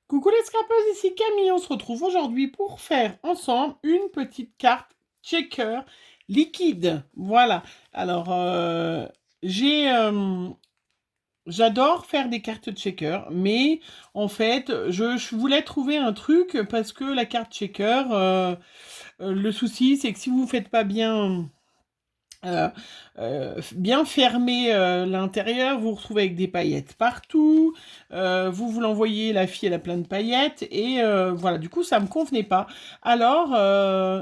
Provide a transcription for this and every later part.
Coucou les scrapeuses, ici Camille, on se retrouve aujourd'hui pour faire ensemble une petite carte checker liquide. Voilà, alors j'ai... j'adore faire des cartes checker, mais en fait, je voulais trouver un truc parce que la carte checker, le souci c'est que si vous ne faites pas euh, bien fermer l'intérieur, vous vous retrouvez avec des paillettes partout, vous l'envoyez, la fille elle a plein de paillettes, et voilà, du coup ça me convenait pas. Alors,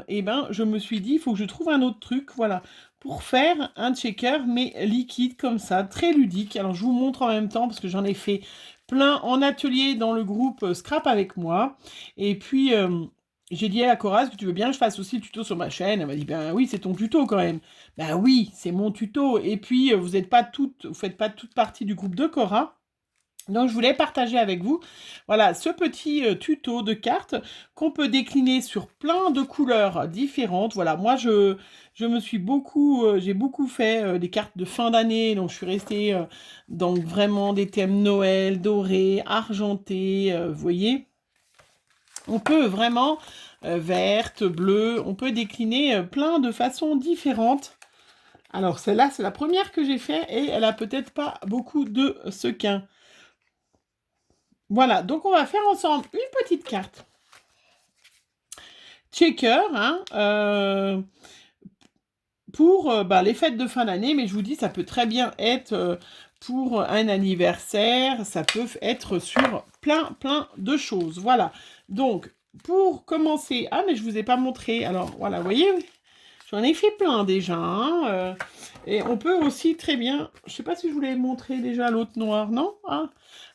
eh ben, je me suis dit, il faut que je trouve un autre truc, voilà, pour faire un checker, mais liquide comme ça, très ludique. Alors je vous montre en même temps, parce que j'en ai fait plein en atelier dans le groupe Scrap avec moi, et puis... j'ai dit à Cora, est-ce que tu veux bien que je fasse aussi le tuto sur ma chaîne? Elle m'a dit, ben oui, c'est ton tuto quand même. Ben oui, c'est mon tuto. Et puis, vous faites pas toute partie du groupe de Cora. Donc, je voulais partager avec vous, voilà, ce petit tuto de cartes qu'on peut décliner sur plein de couleurs différentes. Voilà, moi, je me suis beaucoup, j'ai beaucoup fait des cartes de fin d'année. Donc, je suis restée dans vraiment des thèmes Noël, doré, argenté, vous voyez. On peut vraiment, verte, bleue, on peut décliner plein de façons différentes. Alors celle-là, c'est la première que j'ai fait et elle a peut-être pas beaucoup de sequins. Voilà, donc on va faire ensemble une petite carte checker, hein, pour les fêtes de fin d'année, mais je vous dis, ça peut très bien être pour un anniversaire, ça peut être sur plein de choses. Voilà, donc pour commencer, ah mais je vous ai pas montré, alors voilà, vous voyez, j'en ai fait plein déjà, hein, et on peut aussi très bien, je sais pas si je vous l'ai montré déjà l'autre noir, non, hein,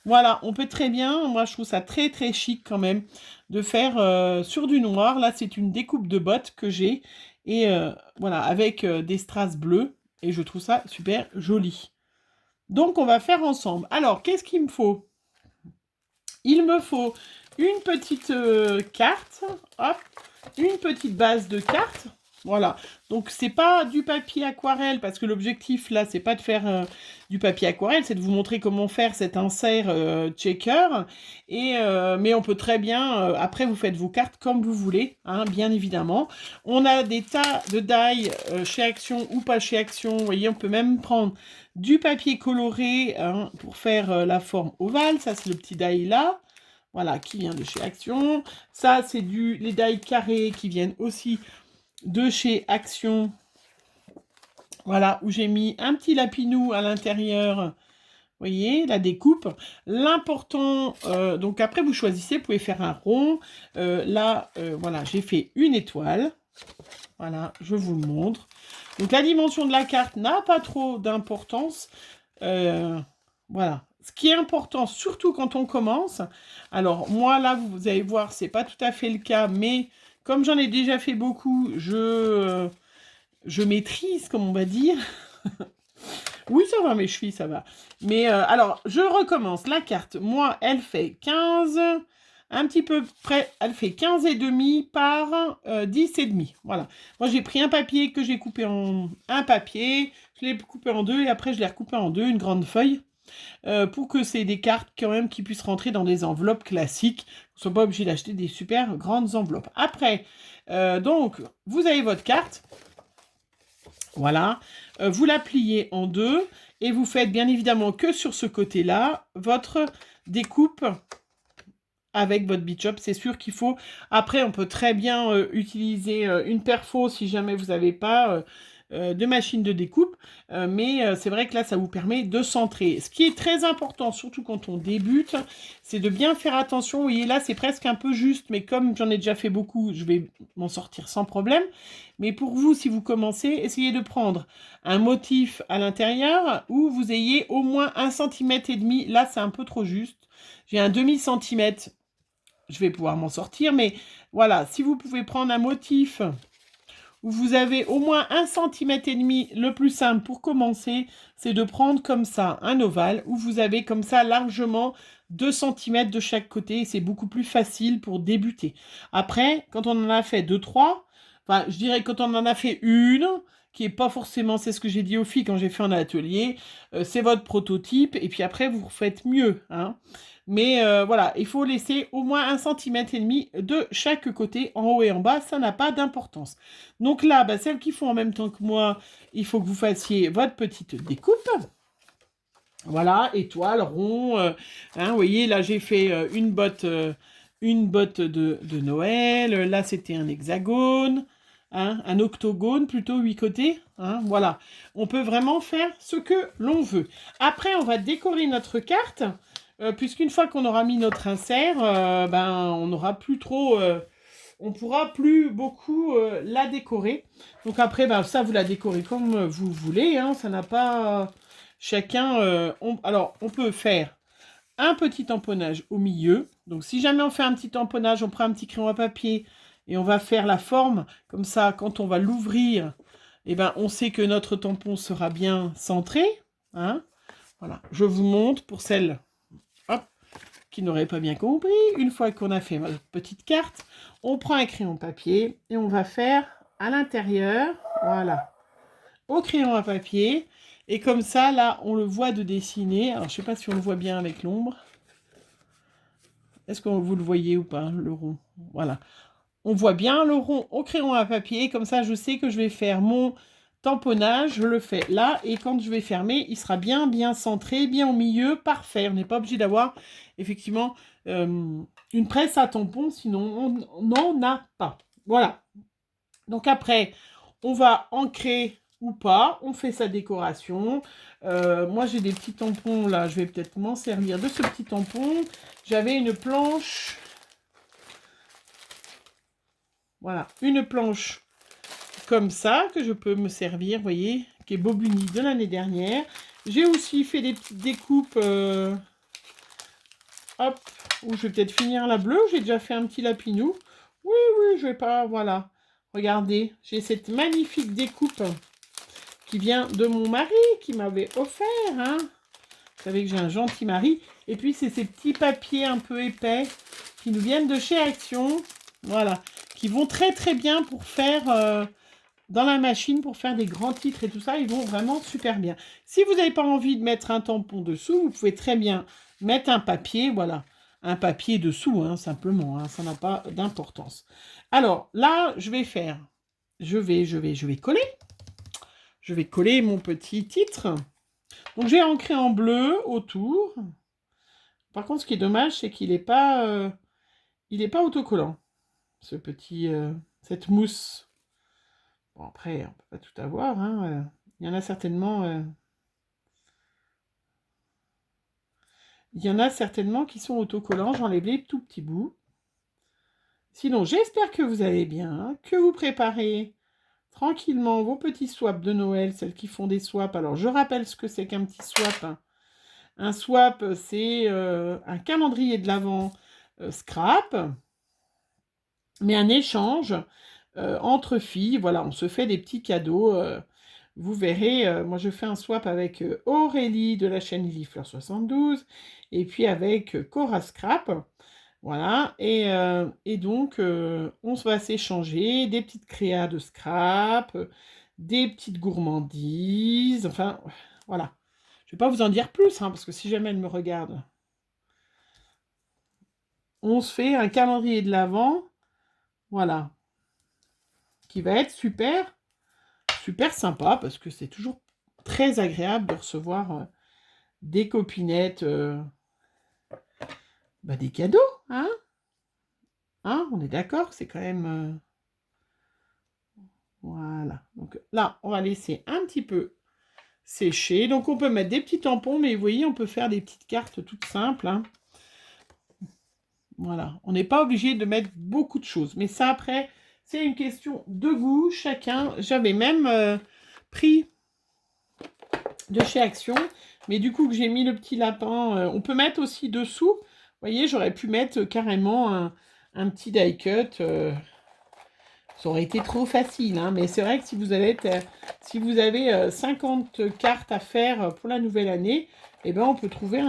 voilà, on peut très bien, moi je trouve ça très chic quand même, de faire sur du noir. Là c'est une découpe de bottes que j'ai, et voilà, avec des strass bleus, et je trouve ça super joli. Donc on va faire ensemble. Alors, qu'est-ce qu'il me faut? Il me faut une petite carte, hop, une petite base de cartes. Voilà, donc c'est pas du papier aquarelle, parce que l'objectif là, c'est pas de faire du papier aquarelle, c'est de vous montrer comment faire cet insert checker. Et, mais on peut très bien, après vous faites vos cartes comme vous voulez, hein, bien évidemment. On a des tas de die chez Action ou pas chez Action, vous voyez, on peut même prendre du papier coloré, hein, pour faire la forme ovale, ça c'est le petit die là. Voilà, qui vient de chez Action. Ça, c'est les die carrés qui viennent aussi de chez Action. Voilà, où j'ai mis un petit lapinou à l'intérieur. Vous voyez, la découpe. L'important, donc après vous choisissez, vous pouvez faire un rond. Là, voilà, j'ai fait une étoile. Voilà, je vous le montre. Donc la dimension de la carte n'a pas trop d'importance. Voilà. Ce qui est important, surtout quand on commence, alors moi là, vous allez voir, c'est pas tout à fait le cas, mais comme j'en ai déjà fait beaucoup, je maîtrise, comme on va dire. Oui, ça va, mes chevilles, ça va. Mais alors, je recommence. La carte, moi, elle fait 15, un petit peu près, elle fait 15 et demi par 10 et demi. Voilà. Moi, j'ai pris un papier que j'ai coupé en un papier, je l'ai coupé en deux et après, je l'ai recoupé en deux, une grande feuille, pour que c'est des cartes quand même qui puissent rentrer dans des enveloppes classiques. Vous ne soyez pas obligé d'acheter des super grandes enveloppes. Après, donc, vous avez votre carte. Voilà, vous la pliez en deux et vous faites bien évidemment que sur ce côté-là votre découpe avec votre Bic Shop. C'est sûr qu'il faut, après on peut très bien utiliser une perfo si jamais vous n'avez pas de machine de découpe, mais c'est vrai que là ça vous permet de centrer. Ce qui est très important, surtout quand on débute, c'est de bien faire attention. Vous voyez là c'est presque un peu juste, mais comme j'en ai déjà fait beaucoup, je vais m'en sortir sans problème. Mais pour vous, si vous commencez, essayez de prendre un motif à l'intérieur où vous ayez au moins 1,5 cm. Là c'est un peu trop juste. J'ai un demi-centimètre, je vais pouvoir m'en sortir, mais voilà, si vous pouvez prendre un motif où vous avez au moins 1,5 cm, le plus simple pour commencer, c'est de prendre comme ça un ovale où vous avez comme ça largement 2 cm de chaque côté, et c'est beaucoup plus facile pour débuter. Après, quand on en a fait 2-3, Enfin, je dirais quand on en a fait une, qui est pas forcément, c'est ce que j'ai dit aux filles quand j'ai fait un atelier, c'est votre prototype, et puis après, vous faites mieux, hein. Mais voilà, il faut laisser au moins 1,5 cm de chaque côté, en haut et en bas, ça n'a pas d'importance. Donc là, bah, celles qui font en même temps que moi, il faut que vous fassiez votre petite découpe. Voilà, étoile, rond, hein, vous voyez, là j'ai fait une botte de Noël, là c'était un hexagone, hein, un octogone plutôt, 8 côtés, hein, voilà. On peut vraiment faire ce que l'on veut. Après, on va décorer notre carte, puisqu'une fois qu'on aura mis notre insert, ben, on n'aura plus trop... on pourra plus beaucoup la décorer. Donc après, ben, ça, vous la décorez comme vous voulez, hein, ça n'a pas... Chacun, alors, on peut faire un petit tamponnage au milieu. Donc, si jamais on fait un petit tamponnage, on prend un petit crayon à papier et on va faire la forme. Comme ça, quand on va l'ouvrir, eh ben, on sait que notre tampon sera bien centré. Hein, voilà. Je vous montre pour celles hop, qui n'auraient pas bien compris. Une fois qu'on a fait notre petite carte, on prend un crayon papier et on va faire à l'intérieur, voilà, au crayon à papier. Et comme ça, là, on le voit de dessiner. Alors, je ne sais pas si on le voit bien avec l'ombre. Est-ce que vous le voyez ou pas, le rond? Voilà. On voit bien le rond au crayon à papier. Comme ça, je sais que je vais faire mon tamponnage. Je le fais là. Et quand je vais fermer, il sera bien, bien centré, bien au milieu. Parfait. On n'est pas obligé d'avoir, effectivement, une presse à tampon. Sinon, on n'en a pas. Voilà. Donc après, on va ancrer ou pas, on fait sa décoration. Moi, j'ai des petits tampons, là, je vais peut-être m'en servir de ce petit tampon. J'avais une planche, voilà, une planche comme ça, que je peux me servir, vous voyez, qui est Bobuni de l'année dernière. J'ai aussi fait des petites découpes, hop, où je vais peut-être finir la bleue, j'ai déjà fait un petit lapinou. Oui, oui, je vais pas, voilà. Regardez, j'ai cette magnifique découpe qui vient de mon mari, qui m'avait offert, hein. Vous savez que j'ai un gentil mari. Et puis, c'est ces petits papiers un peu épais qui nous viennent de chez Action. Voilà. Qui vont très, très bien pour faire dans la machine, pour faire des grands titres et tout ça. Ils vont vraiment super bien. Si vous n'avez pas envie de mettre un tampon dessous, vous pouvez très bien mettre un papier, voilà. Un papier dessous, hein, simplement. Hein, ça n'a pas d'importance. Alors, là, je vais faire... Je vais coller. Je vais coller mon petit titre. Donc, j'ai ancré en bleu autour. Par contre, ce qui est dommage, c'est qu'il n'est pas, autocollant, ce petit, cette mousse. Bon, après, on ne peut pas tout avoir. Hein. Il y en a certainement... il y en a certainement qui sont autocollants. J'enlève les tout petits bouts. Sinon, j'espère que vous allez bien, hein, que vous préparez tranquillement vos petits swaps de Noël, celles qui font des swaps. Alors, je rappelle ce que c'est qu'un petit swap. Hein. Un swap, c'est un calendrier de l'Avent scrap, mais un échange entre filles. Voilà, on se fait des petits cadeaux. Vous verrez, moi je fais un swap avec Aurélie de la chaîne Lilifleur 72 et puis avec Cora Scrap. Voilà, et donc on va s'échanger des petites créas de scrap, des petites gourmandises, enfin voilà. Je ne vais pas vous en dire plus, hein, parce que si jamais elle me regarde, on se fait un calendrier de l'Avent, voilà, qui va être super, super sympa, parce que c'est toujours très agréable de recevoir des copinettes, des cadeaux, hein, on est d'accord, c'est quand même... voilà, donc là, on va laisser un petit peu sécher. Donc, on peut mettre des petits tampons, mais vous voyez, on peut faire des petites cartes toutes simples, hein. Voilà, on n'est pas obligé de mettre beaucoup de choses. Mais ça, après, c'est une question de goût, chacun. J'avais même pris de chez Action, mais du coup, que j'ai mis le petit lapin, on peut mettre aussi dessous. Vous voyez, j'aurais pu mettre carrément un petit die cut. Ça aurait été trop facile, hein, mais c'est vrai que si vous avez 50 cartes à faire pour la nouvelle année, eh ben, on peut trouver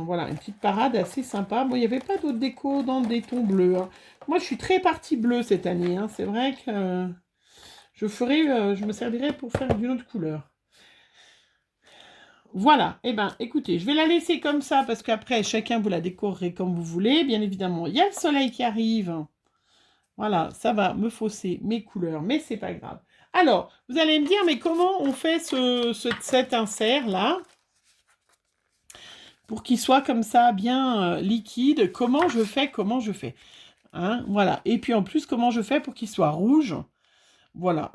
voilà, une petite parade assez sympa. Bon, il n'y avait pas d'autres déco dans des tons bleus. Hein. Moi, je suis très partie bleue cette année. Hein. C'est vrai que je me servirai pour faire d'une autre couleur. Voilà, eh ben, écoutez, je vais la laisser comme ça parce qu'après, chacun vous la décorerez comme vous voulez. Bien évidemment, il y a le soleil qui arrive. Voilà, ça va me fausser mes couleurs, mais c'est pas grave. Alors, vous allez me dire, mais comment on fait cet insert-là pour qu'il soit comme ça, bien liquide? Comment je fais? Hein, voilà. Et puis en plus, comment je fais pour qu'il soit rouge? Voilà.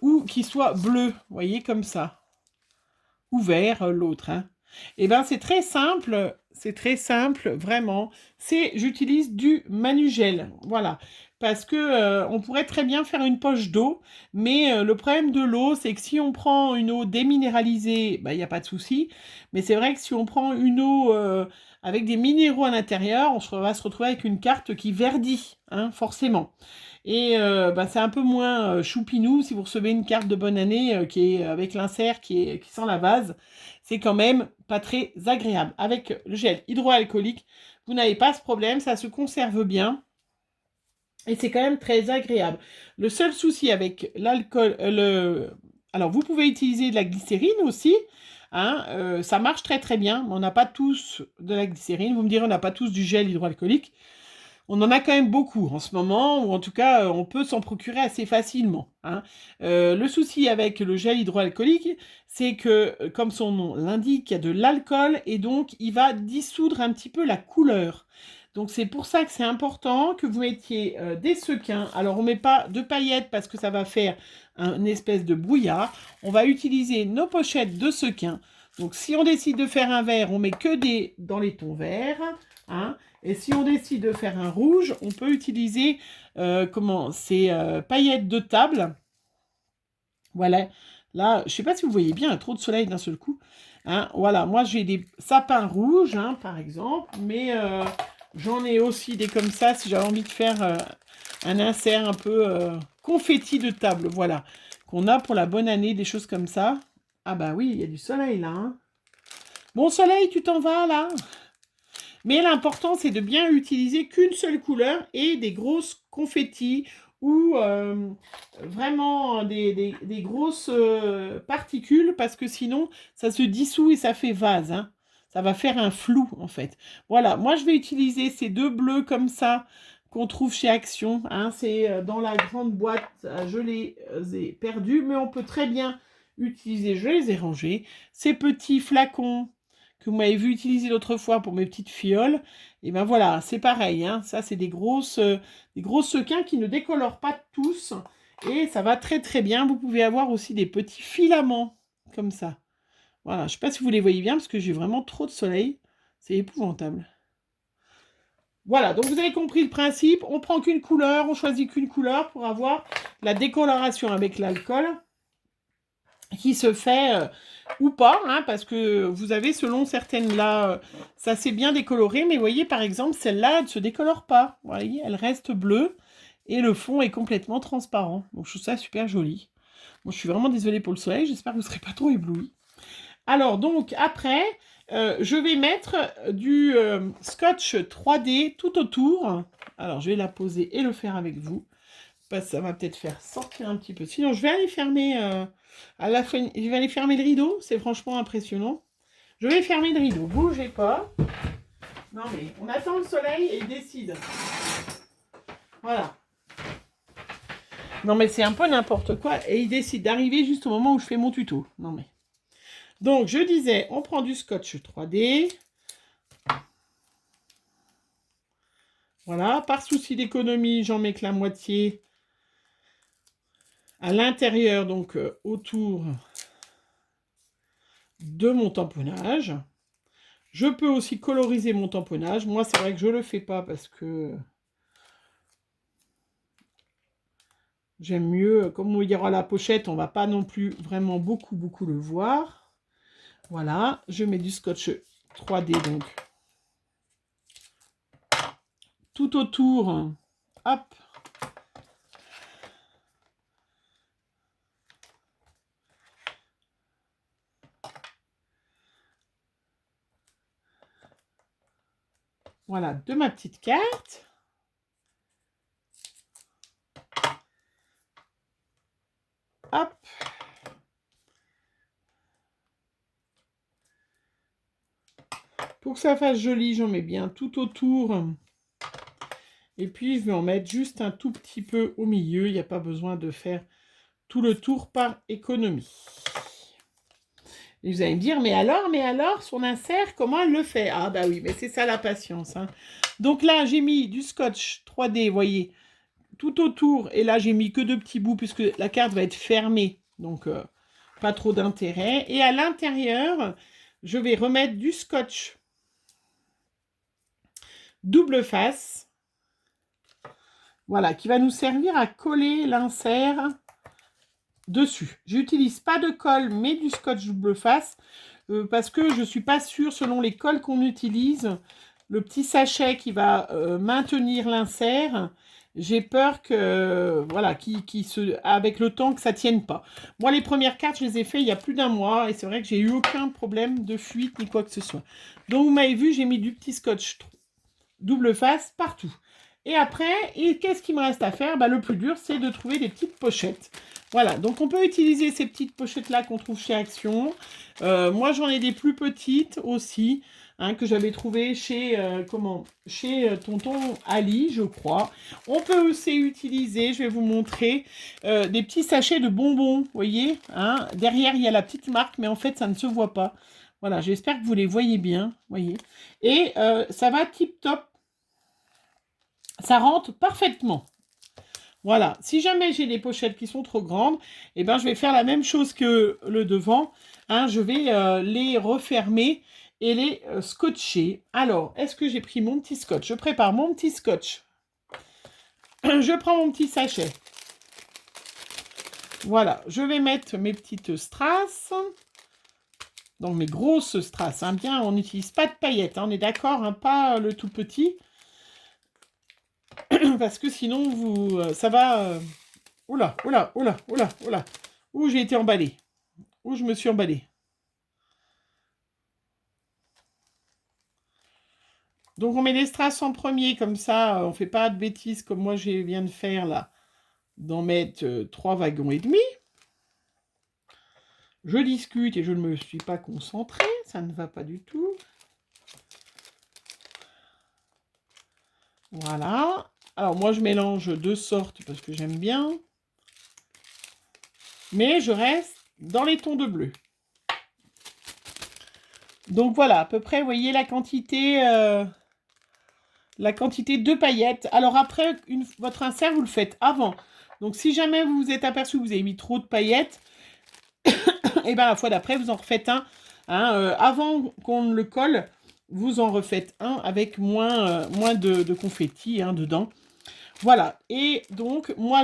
Ou qu'il soit bleu, vous voyez, comme ça. Ou vert, l'autre, hein. Eh bien, c'est très simple, vraiment. J'utilise du Manugel, voilà. Parce que on pourrait très bien faire une poche d'eau, mais le problème de l'eau, c'est que si on prend une eau déminéralisée, bah, il n'y a pas de souci. Mais c'est vrai que si on prend une eau avec des minéraux à l'intérieur, va se retrouver avec une carte qui verdit, hein, forcément. Et bah, c'est un peu moins choupinou si vous recevez une carte de bonne année qui est avec l'insert qui sent la vase. C'est quand même pas très agréable. Avec le gel hydroalcoolique, vous n'avez pas ce problème, ça se conserve bien. Et c'est quand même très agréable. Le seul souci avec l'alcool, alors vous pouvez utiliser de la glycérine aussi, hein, ça marche très très bien, mais on n'a pas tous de la glycérine. Vous me direz, on n'a pas tous du gel hydroalcoolique. On en a quand même beaucoup en ce moment, ou en tout cas, on peut s'en procurer assez facilement, hein. Le souci avec le gel hydroalcoolique, c'est que, comme son nom l'indique, il y a de l'alcool et donc il va dissoudre un petit peu la couleur. Donc c'est pour ça que c'est important que vous mettiez des sequins. Alors on ne met pas de paillettes parce que ça va faire une espèce de brouillard. On va utiliser nos pochettes de sequins. Donc si on décide de faire un vert, on met que dans les tons verts, hein. Et si on décide de faire un rouge, on peut utiliser ces paillettes de table. Voilà. Là, je ne sais pas si vous voyez bien, il y a trop de soleil d'un seul coup, hein. Voilà, moi j'ai des sapins rouges, hein, par exemple, mais j'en ai aussi des comme ça si j'avais envie de faire un insert un peu confetti de table, voilà, qu'on a pour la bonne année, des choses comme ça. Ah bah oui, il y a du soleil là, hein. Bon soleil, tu t'en vas là? Mais l'important, c'est de bien utiliser qu'une seule couleur et des grosses confettis ou vraiment des grosses particules parce que sinon, ça se dissout et ça fait vase, hein. Ça va faire un flou, en fait. Voilà, moi, je vais utiliser ces deux bleus comme ça qu'on trouve chez Action, hein. C'est dans la grande boîte, je les ai perdus, mais on peut très bien utiliser, je les ai rangés, ces petits flacons que vous m'avez vu utiliser l'autre fois pour mes petites fioles, et ben voilà, c'est pareil, hein. Ça c'est des gros sequins qui ne décolorent pas tous, et ça va très très bien. Vous pouvez avoir aussi des petits filaments, comme ça. Voilà, je ne sais pas si vous les voyez bien, parce que j'ai vraiment trop de soleil, c'est épouvantable. Voilà, donc vous avez compris le principe, on prend qu'une couleur, on choisit qu'une couleur pour avoir la décoloration avec l'alcool, qui se fait ou pas, hein, parce que vous avez selon certaines là, ça s'est bien décoloré, mais vous voyez par exemple celle-là, elle ne se décolore pas, vous voyez, elle reste bleue et le fond est complètement transparent. Donc je trouve ça super joli. Bon, je suis vraiment désolée pour le soleil, j'espère que vous ne serez pas trop éblouis. Alors donc après, je vais mettre du scotch 3D tout autour. Alors je vais la poser et le faire avec vous. Ça va peut-être faire sortir un petit peu. Sinon, je vais aller fermer je vais aller fermer le rideau. C'est franchement impressionnant. Je vais fermer le rideau. Bougez pas. Non mais on attend le soleil et il décide. Voilà. Non mais c'est un peu n'importe quoi et il décide d'arriver juste au moment où je fais mon tuto. Non mais. Donc je disais, on prend du scotch 3D. Voilà. Par souci d'économie, j'en mets que la moitié à l'intérieur, donc autour de mon tamponnage. Je peux aussi coloriser mon tamponnage. Moi, c'est vrai que je ne le fais pas parce que j'aime mieux, comme il y aura la pochette, on ne va pas non plus vraiment beaucoup le voir. Voilà, je mets du scotch 3D donc tout autour. Hop. Voilà, de ma petite carte. hop. Pour que ça fasse joli, j'en mets bien tout autour. Et puis, je vais en mettre juste un tout petit peu au milieu. Il n'y a pas besoin de faire tout le tour par économie. Et vous allez me dire, mais alors, son insert, comment elle le fait? Ah bah oui, mais c'est ça la patience. Hein. Donc là, j'ai mis du scotch 3D, vous voyez, tout autour. Et là, j'ai mis que 2 petits bouts, puisque la carte va être fermée. Donc, pas trop d'intérêt. Et à l'intérieur, je vais remettre du scotch double face. Voilà, qui va nous servir à coller l'insert dessus. J'utilise pas de colle, mais du scotch double face, parce que je ne suis pas sûre, selon les colles qu'on utilise, le petit sachet qui va maintenir l'insert, j'ai peur que, voilà, avec le temps, que ça tienne pas. Moi, les premières cartes, je les ai fait il y a plus d'1 mois, et c'est vrai que j'ai eu aucun problème de fuite, ni quoi que ce soit. Donc, vous m'avez vu, j'ai mis du petit scotch double face partout. Et après, qu'est-ce qu'il me reste à faire? Le plus dur, c'est de trouver des petites pochettes. Voilà, donc on peut utiliser ces petites pochettes-là qu'on trouve chez Action. Moi, j'en ai des plus petites aussi, hein, que j'avais trouvées chez, Tonton Ali, je crois. On peut aussi utiliser, je vais vous montrer, des petits sachets de bonbons, vous voyez, hein. Derrière, il y a la petite marque, mais en fait, ça ne se voit pas. Voilà, j'espère que vous les voyez bien, voyez. Et ça va tip-top. Ça rentre parfaitement. Voilà. Si jamais j'ai des pochettes qui sont trop grandes, eh ben, je vais faire la même chose que le devant. Hein, je vais les refermer et les scotcher. Alors, est-ce que j'ai pris mon petit scotch? Je prépare mon petit scotch. Je prends mon petit sachet. Voilà. Je vais mettre mes petites strass. Donc, mes grosses strass. Hein, bien, on n'utilise pas de paillettes. Hein, on est d'accord, hein, pas le tout petit. Parce que sinon, ça va... Oula, oula, oula, oula, oula. Où j'ai été emballée. Où je me suis emballée. Donc, on met les strass en premier, comme ça, on ne fait pas de bêtises comme moi, je viens de faire, là. D'en mettre 3 wagons et demi. Je discute et je ne me suis pas concentrée. Ça ne va pas du tout. Voilà. Alors, moi, je mélange 2 sortes parce que j'aime bien. Mais je reste dans les tons de bleu. Donc, voilà, à peu près, vous voyez la quantité de paillettes. Alors, après, votre insert, vous le faites avant. Donc, si jamais vous vous êtes aperçu que vous avez mis trop de paillettes, et bien, la fois d'après, vous en refaites un. Hein, avant qu'on ne le colle, vous en refaites un avec moins de confetti dedans. Voilà, et donc, moi,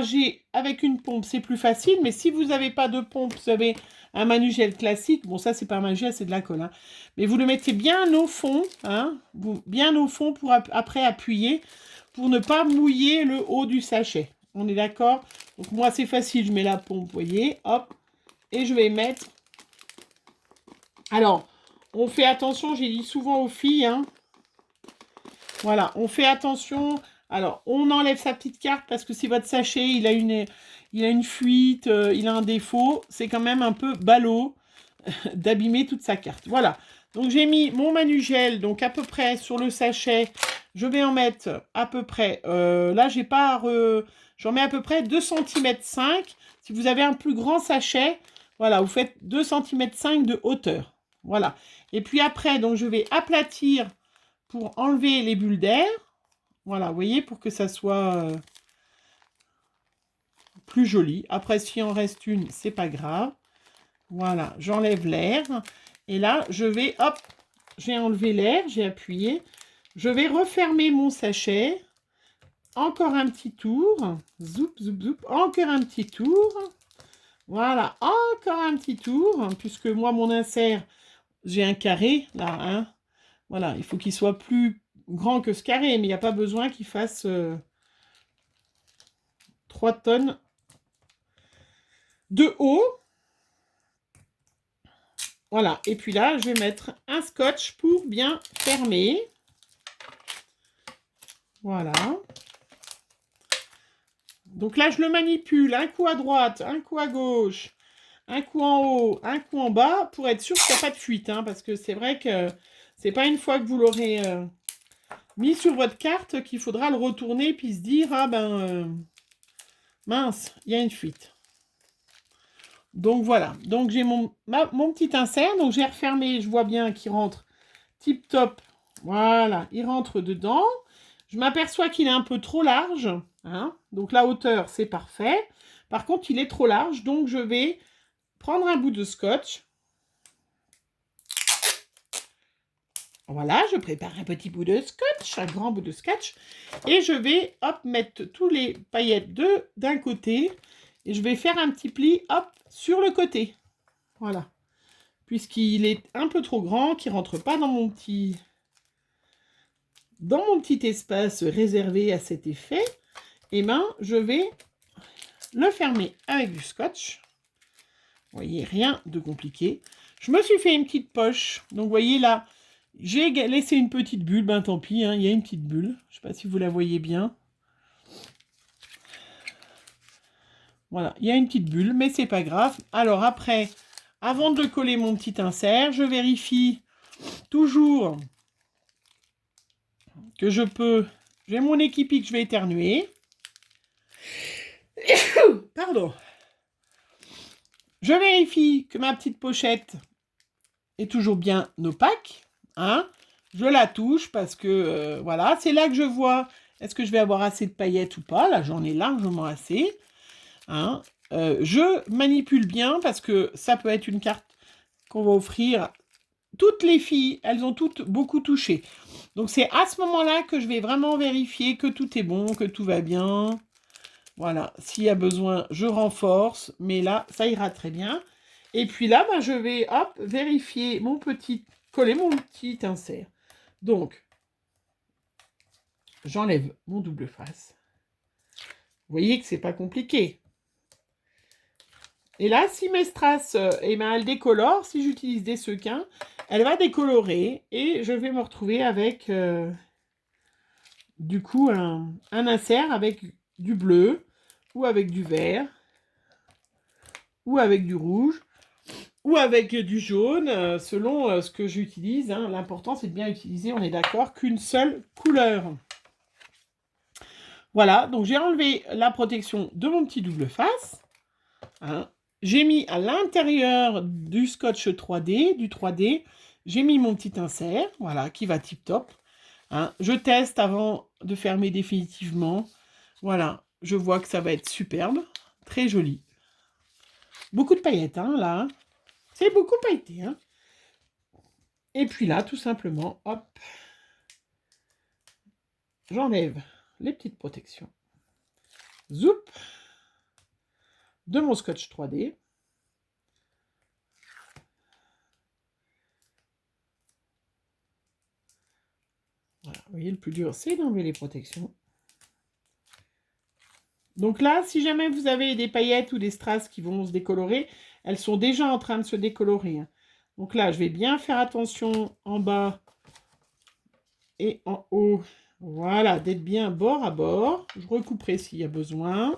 avec une pompe, c'est plus facile, mais si vous n'avez pas de pompe, vous avez un manugel classique, bon, ça, c'est pas un manugel, c'est de la colle, hein, mais vous le mettez bien au fond, bien au fond pour après appuyer, pour ne pas mouiller le haut du sachet. On est d'accord? Donc, moi, c'est facile, je mets la pompe, vous voyez, hop, et je vais mettre... Alors, on fait attention, j'ai dit souvent aux filles, hein, voilà, on fait attention... Alors, on enlève sa petite carte parce que si votre sachet, il a une fuite, il a un défaut, c'est quand même un peu ballot d'abîmer toute sa carte. Voilà. Donc, j'ai mis mon manugel, donc à peu près sur le sachet. Je vais en mettre à peu près, là, j'ai pas... J'en mets à peu près 2,5 cm. Si vous avez un plus grand sachet, voilà, vous faites 2,5 cm de hauteur. Voilà. Et puis après, donc, je vais aplatir pour enlever les bulles d'air. Voilà, vous voyez, pour que ça soit plus joli. Après, s'il en reste une, c'est pas grave. Voilà, j'enlève l'air. Et là, je vais, hop, j'ai enlevé l'air, j'ai appuyé. Je vais refermer mon sachet. Encore un petit tour. Zoup, zoup, zoup. Encore un petit tour. Voilà, encore un petit tour. Puisque moi, mon insert, j'ai un carré, là. Hein. Voilà, il faut qu'il soit plus grand que ce carré, mais il n'y a pas besoin qu'il fasse 3 tonnes de haut. Voilà, et puis là, je vais mettre un scotch pour bien fermer. Voilà. Donc là, je le manipule, un coup à droite, un coup à gauche, un coup en haut, un coup en bas, pour être sûr qu'il n'y a pas de fuite, hein, parce que c'est vrai que c'est pas une fois que vous l'aurez mis sur votre carte qu'il faudra le retourner puis se dire, ah ben, mince, il y a une fuite. Donc voilà, donc j'ai mon petit insert, donc j'ai refermé, je vois bien qu'il rentre tip top, voilà, il rentre dedans. Je m'aperçois qu'il est un peu trop large, hein, donc la hauteur c'est parfait. Par contre il est trop large, donc je vais prendre un bout de scotch. Voilà, je prépare un petit bout de scotch, un grand bout de scotch, et je vais, hop, mettre tous les paillettes d'un côté, et je vais faire un petit pli, hop, sur le côté. Voilà. Puisqu'il est un peu trop grand, qu'il ne rentre pas dans mon petit espace réservé à cet effet, et ben, je vais le fermer avec du scotch. Vous voyez, rien de compliqué. Je me suis fait une petite poche. Donc, vous voyez là, j'ai laissé une petite bulle. Ben, tant pis, hein, il y a une petite bulle. Je ne sais pas si vous la voyez bien. Voilà, il y a une petite bulle, mais c'est pas grave. Alors après, avant de coller mon petit insert, je vérifie toujours que je peux... J'ai mon équipier que je vais éternuer. Pardon. Je vérifie que ma petite pochette est toujours bien opaque. Hein. Je la touche parce que, voilà, c'est là que je vois est-ce que je vais avoir assez de paillettes ou pas. Là, j'en ai largement assez. Hein. Je manipule bien parce que ça peut être une carte qu'on va offrir. Toutes les filles, elles ont toutes beaucoup touché. Donc, c'est à ce moment-là que je vais vraiment vérifier que tout est bon, que tout va bien. Voilà, s'il y a besoin, je renforce. Mais là, ça ira très bien. Et puis là, ben, je vais, hop, vérifier coller mon petit insert. Donc, j'enlève mon double face. Vous voyez que c'est pas compliqué. Et là, si mes strass, eh ben, elle décolore, si j'utilise des sequins, elle va décolorer et je vais me retrouver avec, du coup, un insert avec du bleu ou avec du vert ou avec du rouge ou avec du jaune, selon ce que j'utilise. Hein. L'important, c'est de bien utiliser, on est d'accord, qu'une seule couleur. Voilà, donc j'ai enlevé la protection de mon petit double face. Hein. J'ai mis à l'intérieur du scotch 3D, j'ai mis mon petit insert, voilà, qui va tip top. Hein. Je teste avant de fermer définitivement. Voilà, je vois que ça va être superbe, très joli. Beaucoup de paillettes, hein, là. C'est beaucoup pailleté, hein. Et puis là, tout simplement, hop, j'enlève les petites protections. Zoup de mon scotch 3D. Voilà, vous voyez, le plus dur, c'est d'enlever les protections. Donc là, si jamais vous avez des paillettes ou des strass qui vont se décolorer, elles sont déjà en train de se décolorer. Hein. Donc là, je vais bien faire attention en bas et en haut. Voilà, d'être bien bord à bord. Je recouperai s'il y a besoin.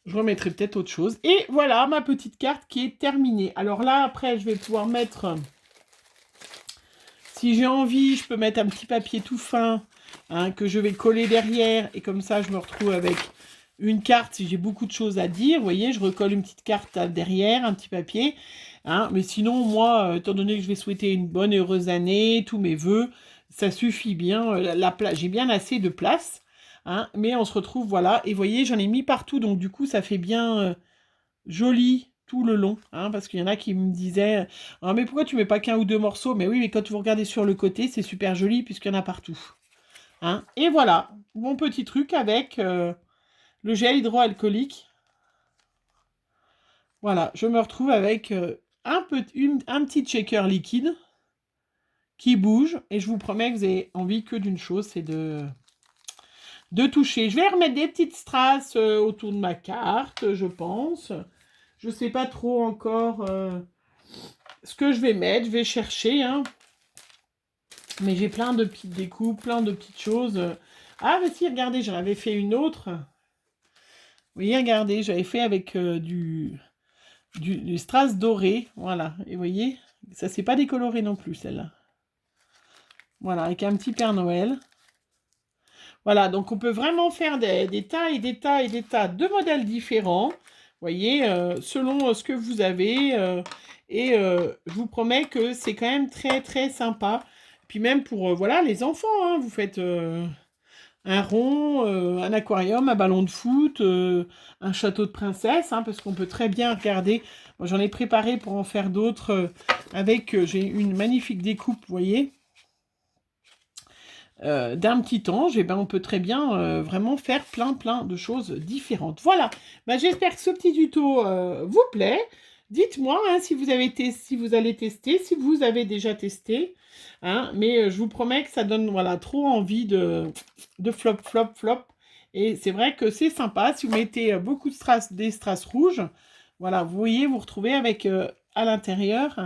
Je remettrai peut-être autre chose. Et voilà ma petite carte qui est terminée. Alors là, après, je vais pouvoir mettre... Si j'ai envie, je peux mettre un petit papier tout fin hein, que je vais coller derrière. Et comme ça, je me retrouve avec une carte si j'ai beaucoup de choses à dire. Vous voyez, je recolle une petite carte derrière, un petit papier. Hein, mais sinon, moi, étant donné que je vais souhaiter une bonne et heureuse année, tous mes vœux, ça suffit bien. J'ai bien assez de place. Hein, mais on se retrouve, voilà. Et vous voyez, j'en ai mis partout. Donc, du coup, ça fait bien joli tout le long, hein, parce qu'il y en a qui me disaient ah, mais pourquoi tu mets pas qu'un ou deux morceaux? Mais oui, mais quand vous regardez sur le côté, c'est super joli puisqu'il y en a partout. Hein. Et voilà, mon petit truc avec le gel hydroalcoolique. Voilà, je me retrouve avec un petit shaker liquide qui bouge, et je vous promets que vous avez envie que d'une chose, c'est de toucher. Je vais remettre des petites strass autour de ma carte, je pense. Je ne sais pas trop encore ce que je vais mettre. Je vais chercher. Hein. Mais j'ai plein de petites découpes, plein de petites choses. Ah, mais si, regardez, j'en avais fait une autre. Oui, regardez, j'avais fait avec du strass doré. Voilà, et vous voyez, ça s'est pas décoloré non plus, celle-là. Voilà, avec un petit Père Noël. Voilà, donc on peut vraiment faire des tas et des tas et des tas de modèles différents. Vous voyez, selon ce que vous avez. Je vous promets que c'est quand même très très sympa. Puis même pour voilà, les enfants, hein, vous faites un rond, un aquarium, un ballon de foot, un château de princesse, hein, parce qu'on peut très bien regarder. Moi, j'en ai préparé pour en faire d'autres j'ai une magnifique découpe, vous voyez, d'un petit ange. Et ben, on peut très bien vraiment faire plein de choses différentes. Voilà, ben, j'espère que ce petit tuto vous plaît. Dites-moi hein, si vous allez tester, si vous avez déjà testé. Hein, mais je vous promets que ça donne voilà, trop envie de flop. Et c'est vrai que c'est sympa. Si vous mettez beaucoup de strass, des strass rouges, voilà, vous voyez, vous retrouvez avec à l'intérieur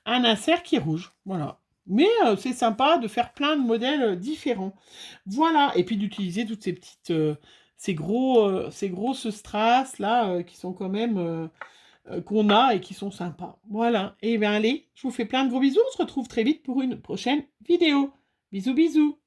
un insert qui est rouge. Voilà. Mais c'est sympa de faire plein de modèles différents. Voilà. Et puis d'utiliser toutes ces petites, ces grosses strass là qui sont quand même qu'on a et qui sont sympas. Voilà. Et bien allez, je vous fais plein de gros bisous. On se retrouve très vite pour une prochaine vidéo. Bisous bisous.